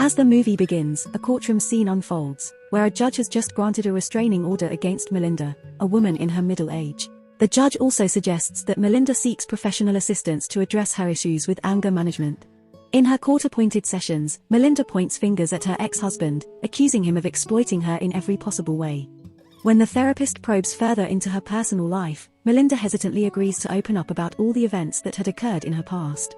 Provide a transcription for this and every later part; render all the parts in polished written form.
As the movie begins, a courtroom scene unfolds, where a judge has just granted a restraining order against Melinda, a woman in her middle age. The judge also suggests that Melinda seeks professional assistance to address her issues with anger management. In her court-appointed sessions, Melinda points fingers at her ex-husband, accusing him of exploiting her in every possible way. When the therapist probes further into her personal life, Melinda hesitantly agrees to open up about all the events that had occurred in her past.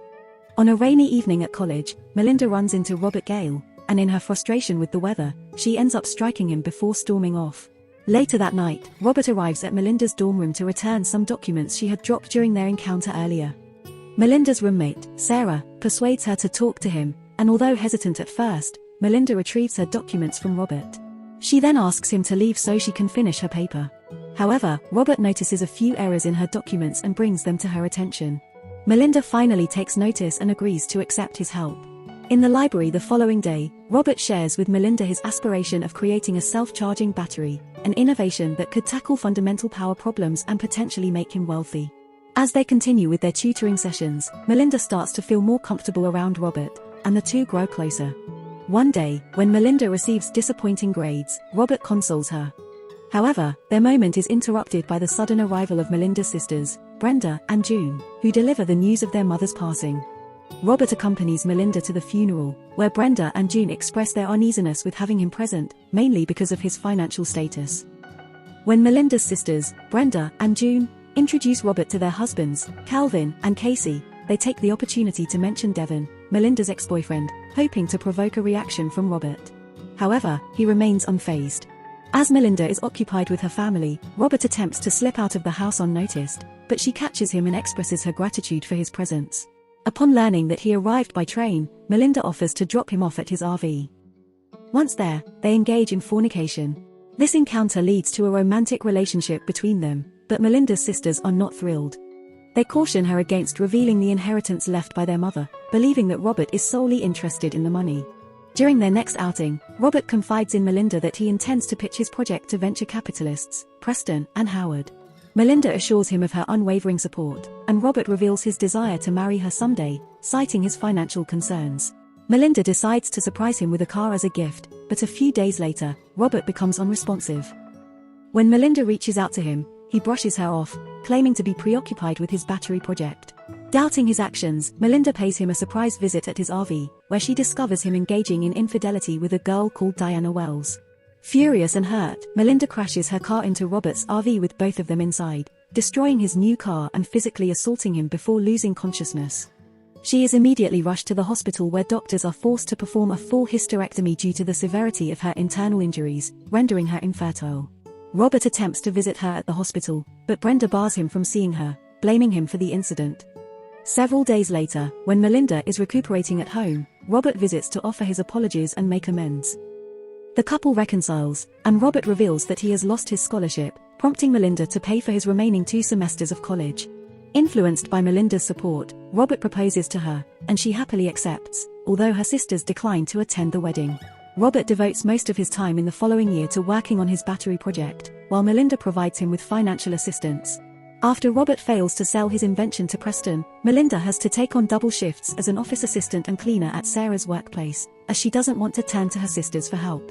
On a rainy evening at college, Melinda runs into Robert Gale, and in her frustration with the weather, she ends up striking him before storming off. Later that night, Robert arrives at Melinda's dorm room to return some documents she had dropped during their encounter earlier. Melinda's roommate, Sarah, persuades her to talk to him, and although hesitant at first, Melinda retrieves her documents from Robert. She then asks him to leave so she can finish her paper. However, Robert notices a few errors in her documents and brings them to her attention. Melinda finally takes notice and agrees to accept his help. In the library the following day, Robert shares with Melinda his aspiration of creating a self-charging battery, an innovation that could tackle fundamental power problems and potentially make him wealthy. As they continue with their tutoring sessions, Melinda starts to feel more comfortable around Robert, and the two grow closer. One day, when Melinda receives disappointing grades, Robert consoles her. However, their moment is interrupted by the sudden arrival of Melinda's sisters, Brenda and June, who deliver the news of their mother's passing. Robert accompanies Melinda to the funeral, where Brenda and June express their uneasiness with having him present, mainly because of his financial status. When Melinda's sisters, Brenda and June, introduce Robert to their husbands, Calvin and Casey, they take the opportunity to mention Devon, Melinda's ex-boyfriend, hoping to provoke a reaction from Robert. However, he remains unfazed. As Melinda is occupied with her family, Robert attempts to slip out of the house unnoticed, but she catches him and expresses her gratitude for his presence. Upon learning that he arrived by train, Melinda offers to drop him off at his RV. Once there, they engage in fornication. This encounter leads to a romantic relationship between them, but Melinda's sisters are not thrilled. They caution her against revealing the inheritance left by their mother, believing that Robert is solely interested in the money. During their next outing, Robert confides in Melinda that he intends to pitch his project to venture capitalists, Preston and Howard. Melinda assures him of her unwavering support, and Robert reveals his desire to marry her someday, citing his financial concerns. Melinda decides to surprise him with a car as a gift, but a few days later, Robert becomes unresponsive. When Melinda reaches out to him, he brushes her off, claiming to be preoccupied with his battery project. Doubting his actions, Melinda pays him a surprise visit at his RV, where she discovers him engaging in infidelity with a girl called Diana Wells. Furious and hurt, Melinda crashes her car into Robert's RV with both of them inside, destroying his new car and physically assaulting him before losing consciousness. She is immediately rushed to the hospital where doctors are forced to perform a full hysterectomy due to the severity of her internal injuries, rendering her infertile. Robert attempts to visit her at the hospital, but Brenda bars him from seeing her, blaming him for the incident. Several days later, when Melinda is recuperating at home, Robert visits to offer his apologies and make amends. The couple reconciles, and Robert reveals that he has lost his scholarship, prompting Melinda to pay for his remaining 2 semesters of college. Influenced by Melinda's support, Robert proposes to her, and she happily accepts, although her sisters decline to attend the wedding. Robert devotes most of his time in the following year to working on his battery project, while Melinda provides him with financial assistance. After Robert fails to sell his invention to Preston, Melinda has to take on double shifts as an office assistant and cleaner at Sarah's workplace, as she doesn't want to turn to her sisters for help.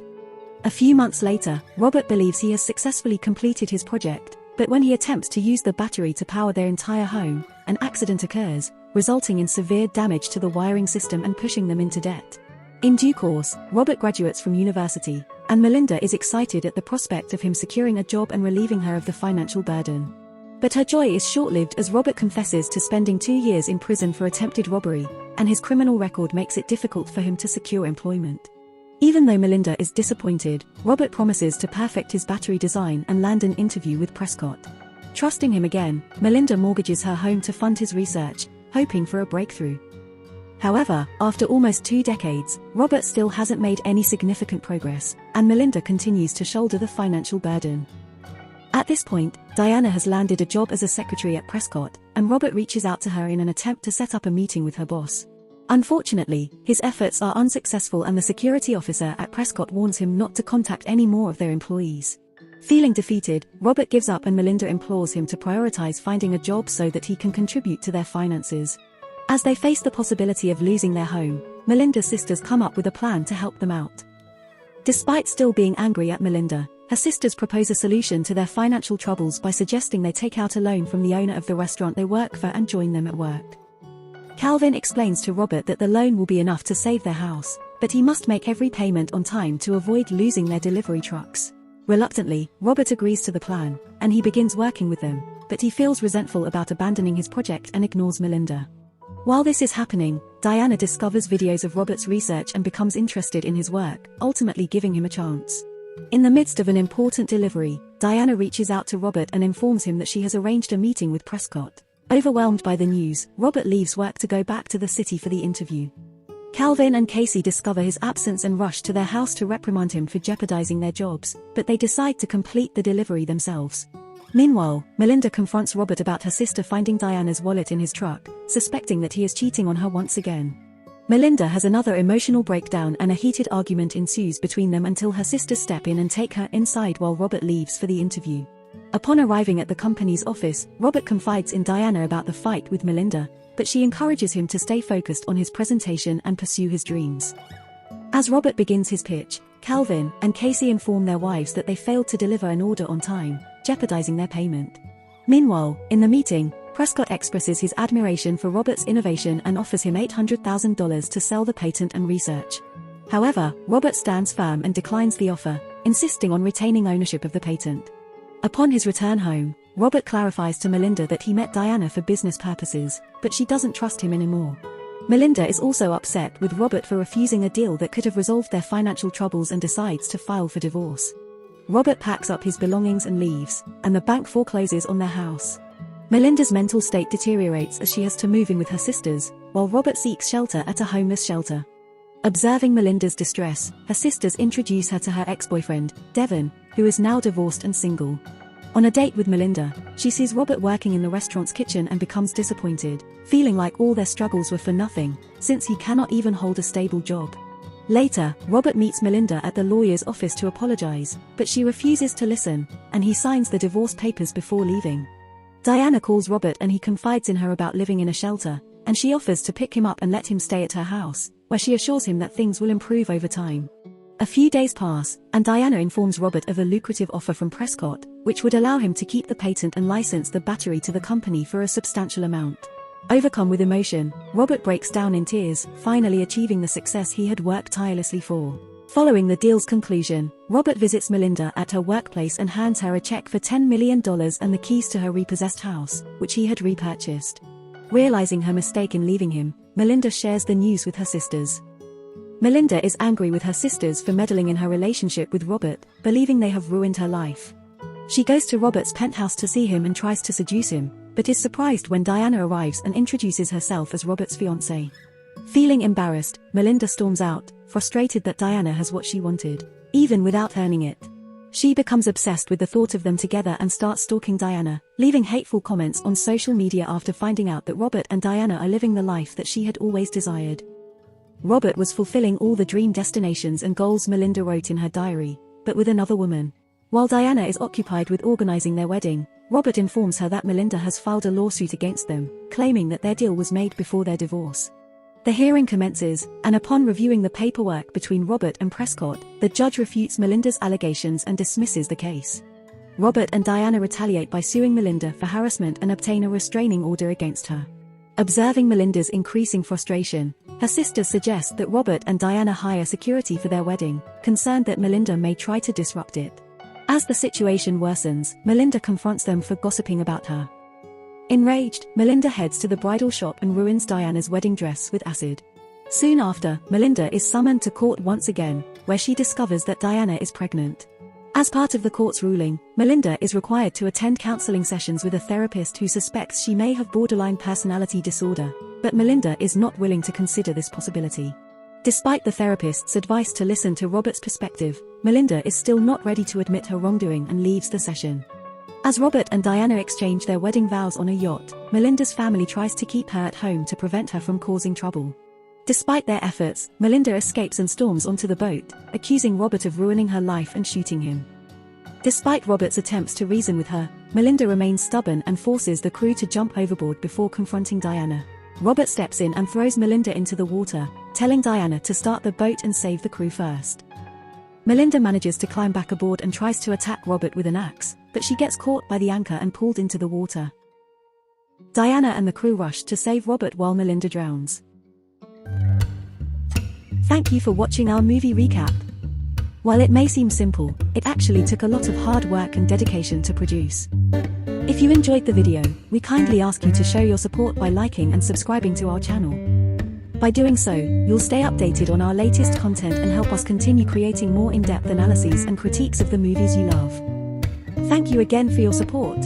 A few months later, Robert believes he has successfully completed his project, but when he attempts to use the battery to power their entire home, an accident occurs, resulting in severe damage to the wiring system and pushing them into debt. In due course, Robert graduates from university, and Melinda is excited at the prospect of him securing a job and relieving her of the financial burden. But her joy is short-lived as Robert confesses to spending 2 years in prison for attempted robbery, and his criminal record makes it difficult for him to secure employment. Even though Melinda is disappointed, Robert promises to perfect his battery design and land an interview with Prescott. Trusting him again, Melinda mortgages her home to fund his research, hoping for a breakthrough. However, after almost 2 decades, Robert still hasn't made any significant progress, and Melinda continues to shoulder the financial burden. At this point, Diana has landed a job as a secretary at Prescott, and Robert reaches out to her in an attempt to set up a meeting with her boss. Unfortunately, his efforts are unsuccessful and the security officer at Prescott warns him not to contact any more of their employees. Feeling defeated, Robert gives up and Melinda implores him to prioritize finding a job so that he can contribute to their finances. As they face the possibility of losing their home, Melinda's sisters come up with a plan to help them out. Despite still being angry at Melinda, her sisters propose a solution to their financial troubles by suggesting they take out a loan from the owner of the restaurant they work for and join them at work. Calvin explains to Robert that the loan will be enough to save their house, but he must make every payment on time to avoid losing their delivery trucks. Reluctantly, Robert agrees to the plan, and he begins working with them, but he feels resentful about abandoning his project and ignores Melinda. While this is happening, Diana discovers videos of Robert's research and becomes interested in his work, ultimately giving him a chance. In the midst of an important delivery, Diana reaches out to Robert and informs him that she has arranged a meeting with Prescott. Overwhelmed by the news, Robert leaves work to go back to the city for the interview. Calvin and Casey discover his absence and rush to their house to reprimand him for jeopardizing their jobs, but they decide to complete the delivery themselves. Meanwhile, Melinda confronts Robert about her sister finding Diana's wallet in his truck, suspecting that he is cheating on her once again. Melinda has another emotional breakdown and a heated argument ensues between them until her sisters step in and take her inside while Robert leaves for the interview. Upon arriving at the company's office, Robert confides in Diana about the fight with Melinda, but she encourages him to stay focused on his presentation and pursue his dreams. As Robert begins his pitch, Calvin and Casey inform their wives that they failed to deliver an order on time, jeopardizing their payment. Meanwhile, in the meeting, Prescott expresses his admiration for Robert's innovation and offers him $800,000 to sell the patent and research. However, Robert stands firm and declines the offer, insisting on retaining ownership of the patent. Upon his return home, Robert clarifies to Melinda that he met Diana for business purposes, but she doesn't trust him anymore. Melinda is also upset with Robert for refusing a deal that could have resolved their financial troubles and decides to file for divorce. Robert packs up his belongings and leaves, and the bank forecloses on their house. Melinda's mental state deteriorates as she has to move in with her sisters, while Robert seeks shelter at a homeless shelter. Observing Melinda's distress, her sisters introduce her to her ex-boyfriend, Devon, who is now divorced and single. On a date with Melinda, she sees Robert working in the restaurant's kitchen and becomes disappointed, feeling like all their struggles were for nothing, since he cannot even hold a stable job. Later, Robert meets Melinda at the lawyer's office to apologize, but she refuses to listen, and he signs the divorce papers before leaving. Diana calls Robert and he confides in her about living in a shelter, and she offers to pick him up and let him stay at her house, where she assures him that things will improve over time. A few days pass, and Diana informs Robert of a lucrative offer from Prescott, which would allow him to keep the patent and license the battery to the company for a substantial amount. Overcome with emotion, Robert breaks down in tears, finally achieving the success he had worked tirelessly for. Following the deal's conclusion, Robert visits Melinda at her workplace and hands her a check for $10 million and the keys to her repossessed house, which he had repurchased. Realizing her mistake in leaving him, Melinda shares the news with her sisters. Melinda is angry with her sisters for meddling in her relationship with Robert, believing they have ruined her life. She goes to Robert's penthouse to see him and tries to seduce him, but is surprised when Diana arrives and introduces herself as Robert's fiancée. Feeling embarrassed, Melinda storms out, frustrated that Diana has what she wanted, even without earning it. She becomes obsessed with the thought of them together and starts stalking Diana, leaving hateful comments on social media after finding out that Robert and Diana are living the life that she had always desired. Robert was fulfilling all the dream destinations and goals Melinda wrote in her diary, but with another woman. While Diana is occupied with organizing their wedding, Robert informs her that Melinda has filed a lawsuit against them, claiming that their deal was made before their divorce. The hearing commences, and upon reviewing the paperwork between Robert and Prescott, the judge refutes Melinda's allegations and dismisses the case. Robert and Diana retaliate by suing Melinda for harassment and obtain a restraining order against her. Observing Melinda's increasing frustration, her sisters suggest that Robert and Diana hire security for their wedding, concerned that Melinda may try to disrupt it. As the situation worsens, Melinda confronts them for gossiping about her. Enraged, Melinda heads to the bridal shop and ruins Diana's wedding dress with acid. Soon after, Melinda is summoned to court once again, where she discovers that Diana is pregnant. As part of the court's ruling, Melinda is required to attend counseling sessions with a therapist who suspects she may have borderline personality disorder, but Melinda is not willing to consider this possibility. Despite the therapist's advice to listen to Robert's perspective, Melinda is still not ready to admit her wrongdoing and leaves the session. As Robert and Diana exchange their wedding vows on a yacht, Melinda's family tries to keep her at home to prevent her from causing trouble. Despite their efforts, Melinda escapes and storms onto the boat, accusing Robert of ruining her life and shooting him. Despite Robert's attempts to reason with her, Melinda remains stubborn and forces the crew to jump overboard before confronting Diana. Robert steps in and throws Melinda into the water, telling Diana to start the boat and save the crew first. Melinda manages to climb back aboard and tries to attack Robert with an axe, but she gets caught by the anchor and pulled into the water. Diana and the crew rush to save Robert while Melinda drowns. Thank you for watching our movie recap. While it may seem simple, it actually took a lot of hard work and dedication to produce. If you enjoyed the video, we kindly ask you to show your support by liking and subscribing to our channel. By doing so, you'll stay updated on our latest content and help us continue creating more in-depth analyses and critiques of the movies you love. Thank you again for your support.